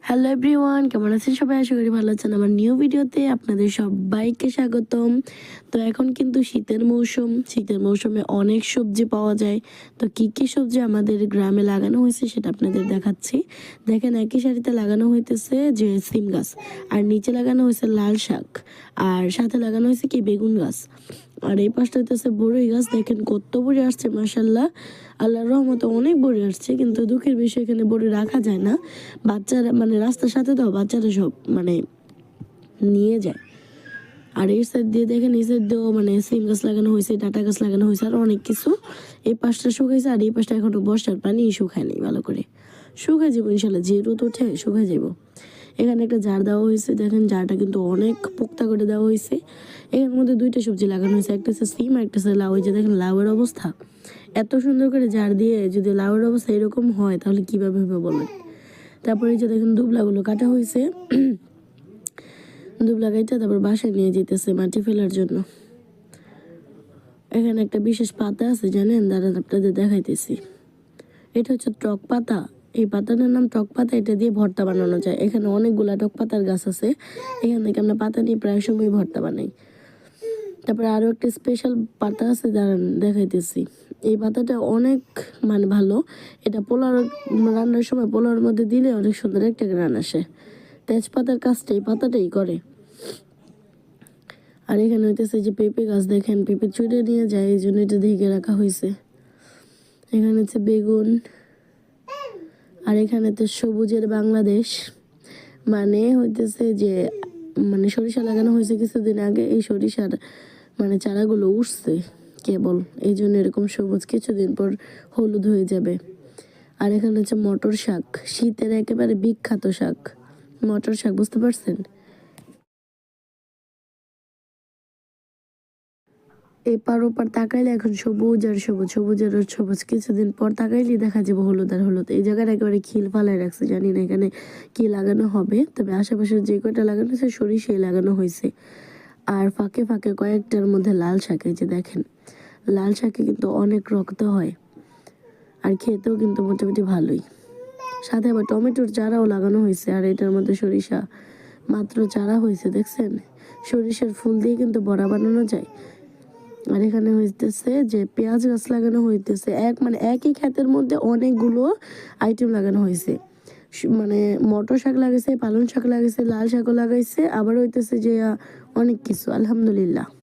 Hello everyone, কেমন আছেন সবাই? আশা করি ভালো আছেন। আমার নিউ ভিডিওতে আপনাদের সবাইকে স্বাগতম। তো এখন কিন্তু শীতের মৌসুমে অনেক সবজি পাওয়া যায়। তো কি কি সবজি আমাদের গ্রামে লাগানো হয়েছে সেটা আপনাদের দেখাচ্ছি। দেখেন, একই সারিতে লাগানো হইতেছে যে সিম গাছ, আর নিচে লাগানো হয়েছে লাল শাক, আর সাথে লাগানো হয়েছে কি বেগুন গাছ, আর এই পাশটা হইতেছে বড়ই গাছ। দেখেন কত বড়ি আসছে, মাশাল্লাহ, আল্লাহর রহমতে অনেক বড়ি আসছে। কিন্তু দুঃখের বিষয়, এখানে বড়ি রাখা যায় না। বাচ্চারা মানে রাস্তার সাথে তো বাচ্চারা সব মানে নিয়ে যায়। আর এই সাইড দিয়ে দেখেন, এই সাইড দিয়েও মানে সিম গাছ লাগানো হয়েছে, ডাটা গাছ লাগানো হয়েছে, আর অনেক কিছু। এই পাশটা শুকাইছে, আর এই পাশটা এখনো বর্ষার পানি শুকায় নেই ভালো করে। শুকায় যাবো ইনশাল্লাহ, যে রোদ ওঠে শুকায় যাবো। এখানে একটা জার দেওয়া হয়েছে, দেখেন জারটা কিন্তু অনেক পোক্তা করে দেওয়া হয়েছে। এর মধ্যে দুইটা সবজি লাগানো হয়েছে, একটা হচ্ছে সিম, একটা হচ্ছে লাউ। এই যে দেখেন লাউয়ের অবস্থা, এত সুন্দর করে জার দিয়ে যদি লাউয়ের অবস্থা এরকম হয় তাহলে কিভাবে হবে বলেন। তারপরে এই যে দেখেন দুবলাগুলো কাটা হয়েছে, দুবলা গাইটা তারপর বাসায় নিয়ে যেতেছে মাটি ফেলার জন্য। এখানে একটা বিশেষ পাতা আছে জানেন, দাঁড়ান আপনাদের দেখাইতেছি। এটা হচ্ছে টক পাতা। এই পাতাটার নাম টক পাতা। এটা দিয়ে ভর্তা বানানো যায়। এখানে অনেকগুলা টক পাতার গাছ আছে, এখান থেকে আমরা পাতা নিয়ে প্রায় সময় ভর্তা বানাই। তারপরে আরও একটা স্পেশাল পাতা আছে, দাঁড়ান দেখাইতেছি। এই পাতাটা অনেক মানে ভালো। এটা পোলাও রান্নার সময় পোলাওর মধ্যে দিলে অনেক সুন্দর একটা গ্রান আসে। তেজপাতার কাজটা এই পাতাটাই করে। আর এখানে হইতেছে যে পেঁপে গাছ, দেখেন পেঁপে চুড়ে নিয়ে যায়, এই জন্য এটা ঢেকে রাখা হয়েছে। এখানে হচ্ছে বেগুন, আর এখানে তো সবুজের বাংলাদেশ, মানে হইতেছে যে মানে সরিষা লাগানো হয়েছে কিছুদিন আগে। এই সরিষার মানে চারাগুলো উঠছে কেবল, এই জন্য এরকম সবুজ, কিছুদিন পর হলুদ হয়ে যাবে। আর এখানে হচ্ছে মটর শাক, শীতের একেবারে বিখ্যাত শাক মটর শাক, বুঝতে পারছেন? এপার ওপার তাকাইলে এখন সবুজ আর সবুজ, সবুজের আর সবুজ। কিছুদিন পর তাকাইলে দেখা যাবে হলুদ আর হলুদ। এই জায়গাটা একেবারে খিল ফালাই রাখছে, জানি না এখানে কি লাগানো হবে, তবে আশেপাশে যে কয়টা লাগানো হয়েছে সরিষাই লাগানো হয়েছে। আর ফাঁকে ফাঁকে কয়েকটার মধ্যে লাল শাক, এই যে দেখেন লাল শাকে কিন্তু অনেক রক্ত হয়, আর খেতেও কিন্তু মোটামুটি ভালোই। সাথে আবার টমেটোর চারাও লাগানো হয়েছে, আর এটার মধ্যে সরিষা মাত্র চারা হয়েছে, দেখছেন? সরিষার ফুল দিয়ে কিন্তু বড়া বানানো যায়। আর এখানে হইতেছে যে পেঁয়াজ গাছ লাগানো হইতেছে, মানে একই ক্ষেতের মধ্যে অনেকগুলো আইটেম লাগানো হয়েছে। মানে মটর শাক লাগাইছে, পালং শাক লাগাইছে, লাল শাকও লাগাইছে, আবার হইতেছে যে অনেক কিছু, আলহামদুলিল্লাহ।